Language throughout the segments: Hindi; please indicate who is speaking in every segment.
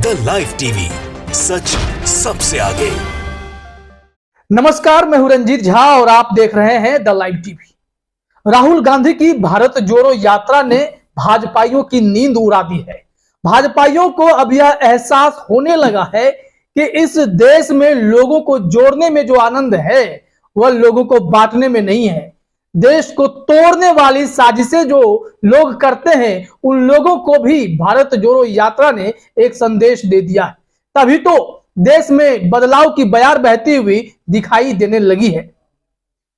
Speaker 1: द लाइव टीवी, सच सबसे आगे।
Speaker 2: नमस्कार, मैं हूं रंजीत झा और आप देख रहे हैं the live TV. Rahul Gandhi की भारत जोड़ो यात्रा ने भाजपाइयों की नींद उड़ा दी है। भाजपाइयों को अब यह एहसास होने लगा है कि इस देश में लोगों को जोड़ने में जो आनंद है वह लोगों को बांटने में नहीं है। देश को तोड़ने वाली साजिशें जो लोग करते हैं उन लोगों को भी भारत जोड़ो यात्रा ने एक संदेश दे दिया है। तभी तो देश में बदलाव की बयार बहती हुई दिखाई देने लगी है।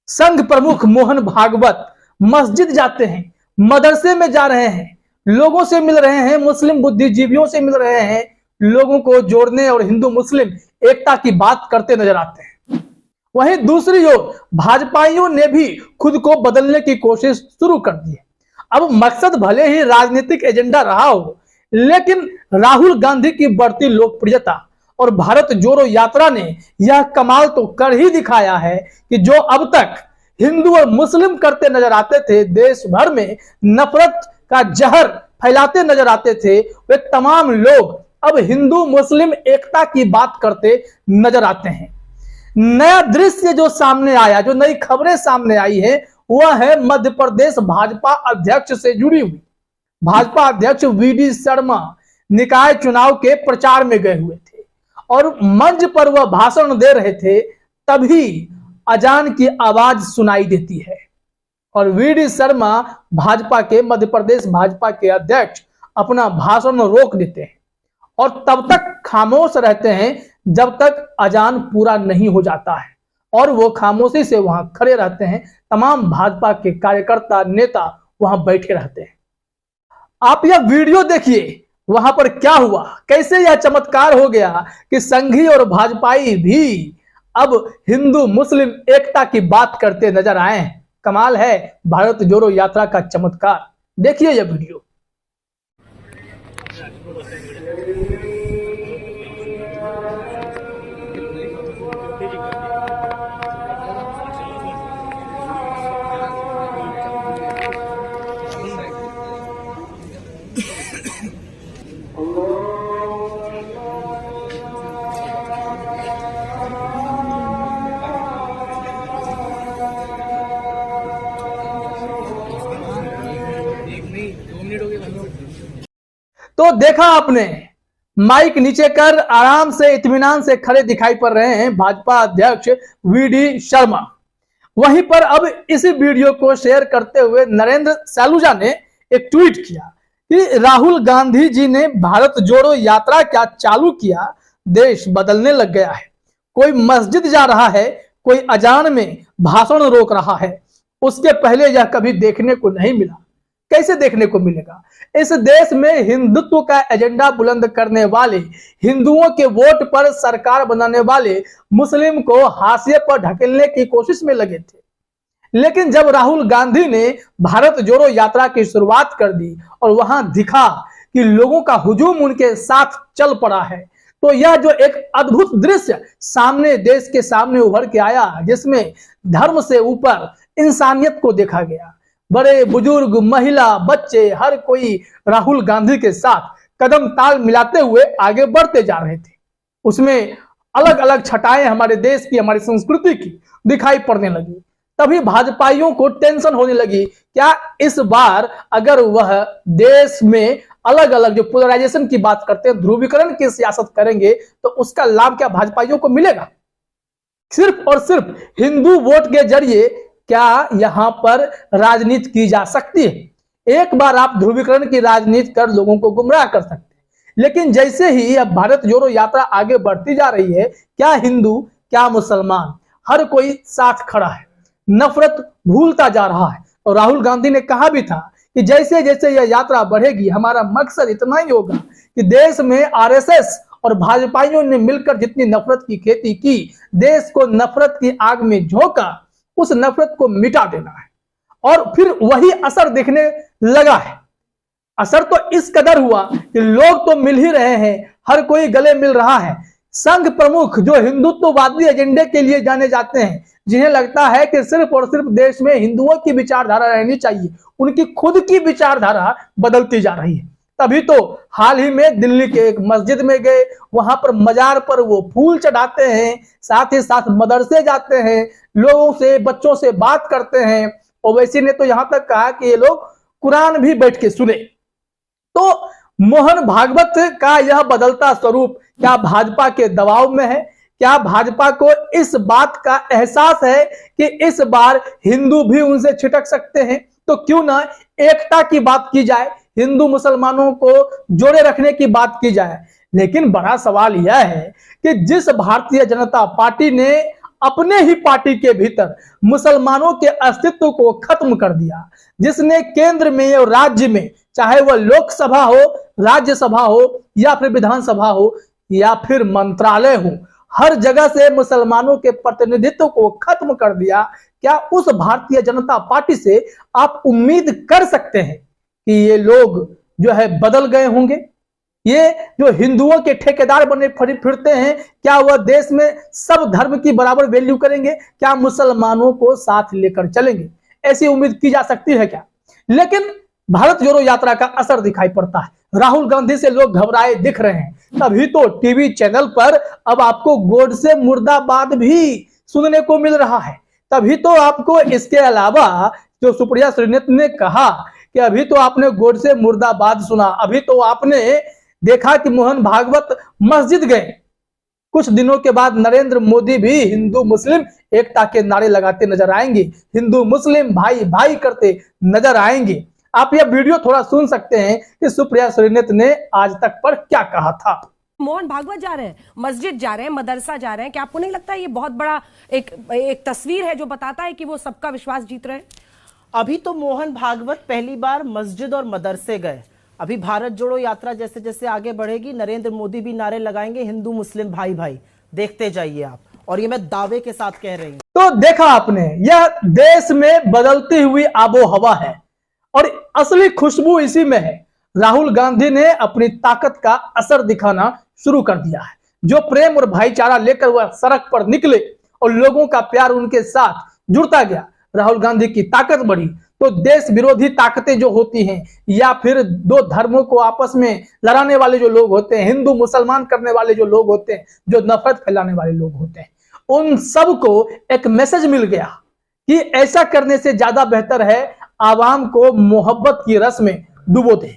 Speaker 2: संघ प्रमुख मोहन भागवत मस्जिद जाते हैं, मदरसे में जा रहे हैं, लोगों से मिल रहे हैं, मुस्लिम बुद्धिजीवियों से मिल रहे हैं, लोगों को जोड़ने और हिंदू मुस्लिम एकता की बात करते नजर आते हैं। वहीं दूसरी ओर भाजपाइयों ने भी खुद को बदलने की कोशिश शुरू कर दी है। अब मकसद भले ही राजनीतिक एजेंडा रहा हो, लेकिन राहुल गांधी की बढ़ती लोकप्रियता और भारत जोड़ो यात्रा ने यह कमाल तो कर ही दिखाया है कि जो अब तक हिंदू और मुस्लिम करते नजर आते थे, देश भर में नफरत का जहर फैलाते नजर आते थे, वे तमाम लोग अब हिंदू मुस्लिम एकता की बात करते नजर आते हैं। नया दृश्य जो सामने आया, जो नई खबरें सामने आई है, वह है मध्य प्रदेश भाजपा अध्यक्ष से जुड़ी हुई। भाजपा अध्यक्ष वीडी शर्मा निकाय चुनाव के प्रचार में गए हुए थे और मंच पर वह भाषण दे रहे थे, तभी अजान की आवाज सुनाई देती है और वीडी शर्मा भाजपा के मध्य प्रदेश भाजपा के अध्यक्ष अपना भाषण रोक देते हैं और तब तक खामोश रहते हैं जब तक अजान पूरा नहीं हो जाता है और वो खामोशी से वहां खड़े रहते हैं। तमाम भाजपा के कार्यकर्ता नेता वहां बैठे रहते हैं। आप यह वीडियो देखिए, वहां पर क्या हुआ, कैसे यह चमत्कार हो गया कि संघी और भाजपाई भी अब हिंदू मुस्लिम एकता की बात करते नजर आए हैं। कमाल है भारत जोड़ो यात्रा का चमत्कार। देखिए यह वीडियो। तो देखा आपने, माइक नीचे कर आराम से इत्मीनान से खड़े दिखाई पड़ रहे हैं भाजपा अध्यक्ष वीडी शर्मा। वहीं पर अब इस वीडियो को शेयर करते हुए नरेंद्र सैलूजा ने एक ट्वीट किया कि राहुल गांधी जी ने भारत जोड़ो यात्रा क्या चालू किया, देश बदलने लग गया है। कोई मस्जिद जा रहा है, कोई अजान में भाषण रोक रहा है। उसके पहले यह कभी देखने को नहीं मिला। कैसे देखने को मिलेगा? इस देश में हिंदुत्व का एजेंडा बुलंद करने वाले, हिंदुओं के वोट पर सरकार बनाने वाले मुस्लिम को हाशिए पर ढकेलने की कोशिश में लगे थे। लेकिन जब राहुल गांधी ने भारत जोड़ो यात्रा की शुरुआत कर दी और वहां दिखा कि लोगों का हुजूम उनके साथ चल पड़ा है, तो यह जो एक अद्भुत दृश्य सामने देश के सामने उभर के आया, जिसमें धर्म से ऊपर इंसानियत को देखा गया। बड़े बुजुर्ग, महिला, बच्चे, हर कोई राहुल गांधी के साथ कदम ताल मिलाते हुए आगे बढ़ते जा रहे थे। उसमें अलग अलग छटाएं हमारे देश की, हमारी संस्कृति की दिखाई पड़ने लगी। तभी भाजपाइयों को टेंशन होने लगी, क्या इस बार अगर वह देश में अलग अलग जो पोलराइजेशन की बात करते हैं, ध्रुवीकरण की सियासत करेंगे, तो उसका लाभ क्या भाजपाइयों को मिलेगा? सिर्फ और सिर्फ हिंदू वोट के जरिए क्या यहां पर राजनीति की जा सकती है? एक बार आप ध्रुवीकरण की राजनीति कर लोगों को गुमराह कर सकते हैं, लेकिन जैसे ही अब भारत जोड़ो यात्रा आगे बढ़ती जा रही है, क्या हिंदू, क्या मुसलमान, हर कोई साथ खड़ा है। नफरत भूलता जा रहा है। और राहुल गांधी ने कहा भी था कि जैसे जैसे यह यात्रा बढ़ेगी, हमारा मकसद इतना ही होगा कि देश में आरएसएस और भाजपाइयों ने मिलकर जितनी नफरत की खेती की, देश को नफरत की आग में झोंका, उस नफरत को मिटा देना है। और फिर वही असर दिखने लगा है। असर तो इस कदर हुआ कि लोग तो मिल ही रहे हैं, हर कोई गले मिल रहा है। संघ प्रमुख जो हिंदुत्ववादी एजेंडे के लिए जाने जाते हैं, जिन्हें लगता है कि सिर्फ और सिर्फ देश में हिंदुओं की विचारधारा रहनी चाहिए, उनकी खुद की विचारधारा बदलती जा रही है। तभी तो हाल ही में दिल्ली के एक मस्जिद में गए, वहां पर मजार पर वो फूल चढ़ाते हैं, साथ ही साथ मदरसे जाते हैं, लोगों से बच्चों से बात करते हैं। ओवैसी ने तो यहां तक कहा कि ये लोग कुरान भी बैठ के सुने। तो मोहन भागवत का यह बदलता स्वरूप क्या भाजपा के दबाव में है? क्या भाजपा को इस बात का एहसास है कि इस बार हिंदू भी उनसे छिटक सकते हैं? तो क्यों ना एकता की बात की जाए, हिंदू मुसलमानों को जोड़े रखने की बात की जाए। लेकिन बड़ा सवाल यह है कि जिस भारतीय जनता पार्टी ने अपने ही पार्टी के भीतर मुसलमानों के अस्तित्व को खत्म कर दिया, जिसने केंद्र में और राज्य में, चाहे वह लोकसभा हो, राज्यसभा हो या फिर विधानसभा हो या फिर मंत्रालय हो, हर जगह से मुसलमानों के प्रतिनिधित्व को खत्म कर दिया, क्या उस भारतीय जनता पार्टी से आप उम्मीद कर सकते हैं कि ये लोग जो है बदल गए होंगे? ये जो हिंदुओं के ठेकेदार बने फिरते हैं, क्या वह देश में सब धर्म की बराबर वैल्यू करेंगे? क्या मुसलमानों को साथ लेकर चलेंगे? ऐसी उम्मीद की जा सकती है क्या? लेकिन भारत जोड़ो यात्रा का असर दिखाई पड़ता है। राहुल गांधी से लोग घबराए दिख रहे हैं। तभी तो टीवी चैनल पर अब आपको गोडसे मुर्दाबाद भी सुनने को मिल रहा है। तभी तो आपको इसके अलावा जो सुप्रिया श्रीनेत ने कहा कि अभी तो आपने गोडसे मुर्दाबाद सुना, अभी तो आपने देखा कि मोहन भागवत मस्जिद गए। कुछ दिनों के बाद नरेंद्र मोदी भी हिंदू मुस्लिम एकता के नारे लगाते नजर आएंगे, हिंदू मुस्लिम भाई भाई करते नजर आएंगे। आप यह वीडियो थोड़ा सुन सकते हैं कि सुप्रिया श्रीनेत ने आज तक पर क्या कहा था।
Speaker 3: मोहन भागवत जा रहे हैं, मस्जिद जा रहे हैं, मदरसा जा रहे हैं, क्या आपको नहीं लगता ये बहुत बड़ा एक तस्वीर है जो बताता है कि वो सबका विश्वास जीत रहे हैं?
Speaker 4: अभी तो मोहन भागवत पहली बार मस्जिद और मदरसे गए। अभी भारत जोड़ो यात्रा जैसे जैसे आगे बढ़ेगी, नरेंद्र मोदी भी नारे लगाएंगे हिंदू मुस्लिम भाई भाई। देखते जाइए आप, और ये मैं दावे के साथ कह रही हूं।
Speaker 2: तो देखा आपने, यह देश में बदलती हुई आबो हवा है और असली खुशबू इसी में है। राहुल गांधी ने अपनी ताकत का असर दिखाना शुरू कर दिया है। जो प्रेम और भाईचारा लेकर वह सड़क पर निकले और लोगों का प्यार उनके साथ जुड़ता गया, राहुल गांधी की ताकत बढ़ी, तो देश विरोधी ताकतें जो होती हैं या फिर दो धर्मों को आपस में लड़ाने वाले जो लोग होते हैं, हिंदू मुसलमान करने वाले जो लोग होते हैं, जो नफरत फैलाने वाले लोग होते हैं, उन सबको एक मैसेज मिल गया कि ऐसा करने से ज्यादा बेहतर है आवाम को मोहब्बत की रस में डुबो दें,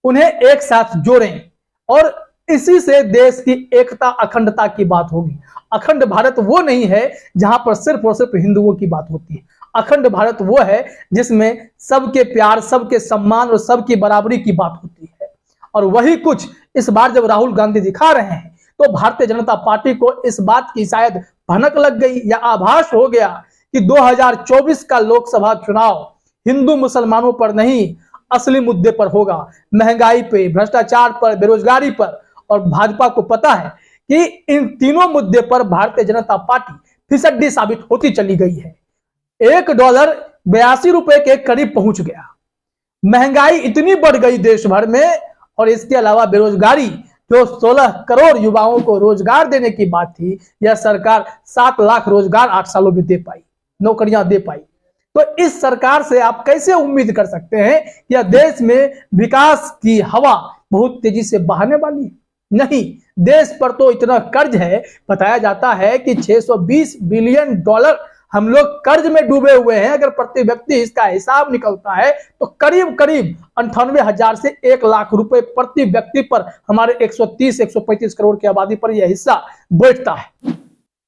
Speaker 2: उन्हें एक साथ जोड़ें, और इसी से देश की एकता अखंडता की बात होगी। अखंड भारत वो नहीं है जहां पर सिर्फ और सिर्फ हिंदुओं की बात होती है। अखंड भारत वो है जिसमें सबके प्यार, सबके सम्मान और सबकी बराबरी की बात होती है। और वही कुछ इस बार जब राहुल गांधी दिखा रहे हैं तो भारतीय जनता पार्टी को इस बात की शायद भनक लग गई या आभास हो गया कि 2024 का लोकसभा चुनाव हिंदू मुसलमानों पर नहीं, असली मुद्दे पर होगा, महंगाई पे, भ्रष्टाचार पर, बेरोजगारी पर। और भाजपा को पता है कि इन तीनों मुद्दे पर भारतीय जनता पार्टी फिसड्डी साबित होती चली गई है। $1 ₹82 के करीब पहुंच गया, महंगाई इतनी बढ़ गई देश भर में, और इसके अलावा बेरोजगारी, जो 16 करोड़ युवाओं को रोजगार देने की बात थी, यह सरकार 7 लाख रोजगार 8 सालों में दे पाई, नौकरियां दे पाई। तो इस सरकार से आप कैसे उम्मीद कर सकते हैं कि देश में विकास की हवा बहुत तेजी से बहने वाली है? नहीं, देश पर तो इतना कर्ज है, बताया जाता है कि $620 बिलियन हम लोग कर्ज में डूबे हुए हैं। अगर प्रति व्यक्ति इसका हिसाब निकलता है तो करीब करीब 98,000 से 1 लाख रुपए प्रति व्यक्ति पर हमारे 130-135 करोड़ की आबादी पर यह हिस्सा बैठता है।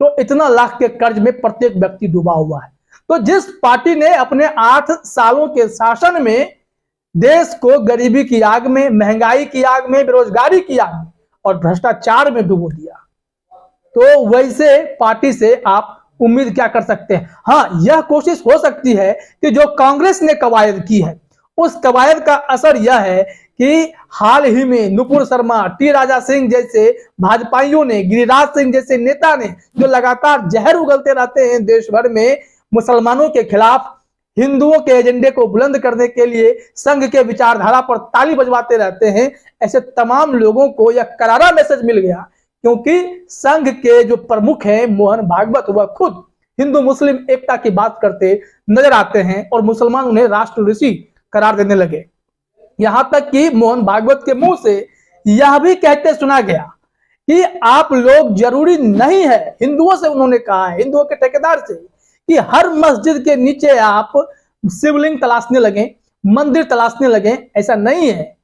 Speaker 2: तो इतना लाख के कर्ज में प्रत्येक व्यक्ति डूबा हुआ है। तो जिस पार्टी ने अपने 8 सालों के शासन में देश को गरीबी की आग में, महंगाई की आग में, बेरोजगारी की आग में और भ्रष्टाचार में डुबो दिया, तो वैसे पार्टी से आप उम्मीद क्या कर सकते हैं? हाँ, यह कोशिश हो सकती है कि जो कांग्रेस ने कवायद की है, उस कवायद का असर यह है कि हाल ही में नुपुर शर्मा, टी राजा सिंह जैसे भाजपाइयों ने, गिरिराज सिंह जैसे नेता ने, जो लगातार जहर उगलते रहते हैं देश भर में मुसलमानों के खिलाफ, हिंदुओं के एजेंडे को बुलंद करने के लिए संघ के विचारधारा पर ताली बजवाते रहते हैं, ऐसे तमाम लोगों को यह करारा मैसेज मिल गया, क्योंकि संघ के जो प्रमुख हैं मोहन भागवत, वह खुद हिंदू मुस्लिम एकता की बात करते नजर आते हैं और मुसलमान उन्हें राष्ट्र ऋषि करार देने लगे। यहां तक कि मोहन भागवत के मुंह से यह भी कहते सुना गया कि आप लोग जरूरी नहीं है, हिंदुओं से उन्होंने कहा है, हिंदुओं के ठेकेदार से, कि हर मस्जिद के नीचे आप शिवलिंग तलाशने लगे, मंदिर तलाशने लगे। ऐसा नहीं है,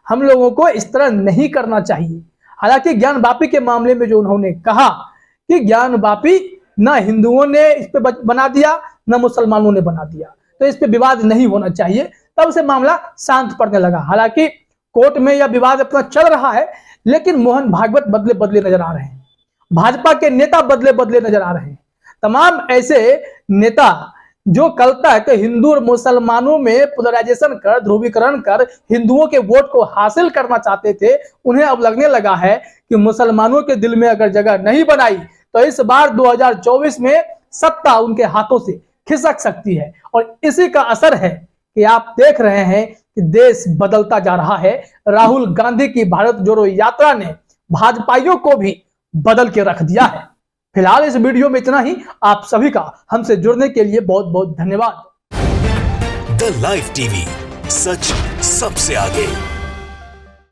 Speaker 2: हम लोगों को इस तरह नहीं करना चाहिए। हालांकि ज्ञानवापी के मामले में जो उन्होंने कहा कि ज्ञानवापी ना हिंदुओं ने इस पे बना दिया ना मुसलमानों ने बना दिया, तो इस पे विवाद नहीं होना चाहिए, तब से मामला शांत पड़ने लगा। हालांकि कोर्ट में यह विवाद अपना चल रहा है, लेकिन मोहन भागवत बदले बदले नजर आ रहे हैं, भाजपा के नेता बदले बदले नजर आ रहे हैं। तमाम ऐसे नेता जो कल तक हिंदू और मुसलमानों में पोलराइजेशन कर, ध्रुवीकरण कर हिंदुओं के वोट को हासिल करना चाहते थे, उन्हें अब लगने लगा है कि मुसलमानों के दिल में अगर जगह नहीं बनाई तो इस बार 2024 में सत्ता उनके हाथों से खिसक सकती है। और इसी का असर है कि आप देख रहे हैं कि देश बदलता जा रहा है। राहुल गांधी की भारत जोड़ो यात्रा ने भाजपाइयों को भी बदल के रख दिया है। फिलहाल इस वीडियो में इतना ही। आप सभी का हमसे जुड़ने के लिए बहुत बहुत धन्यवाद।
Speaker 1: द लाइव टीवी, सच सबसे आगे।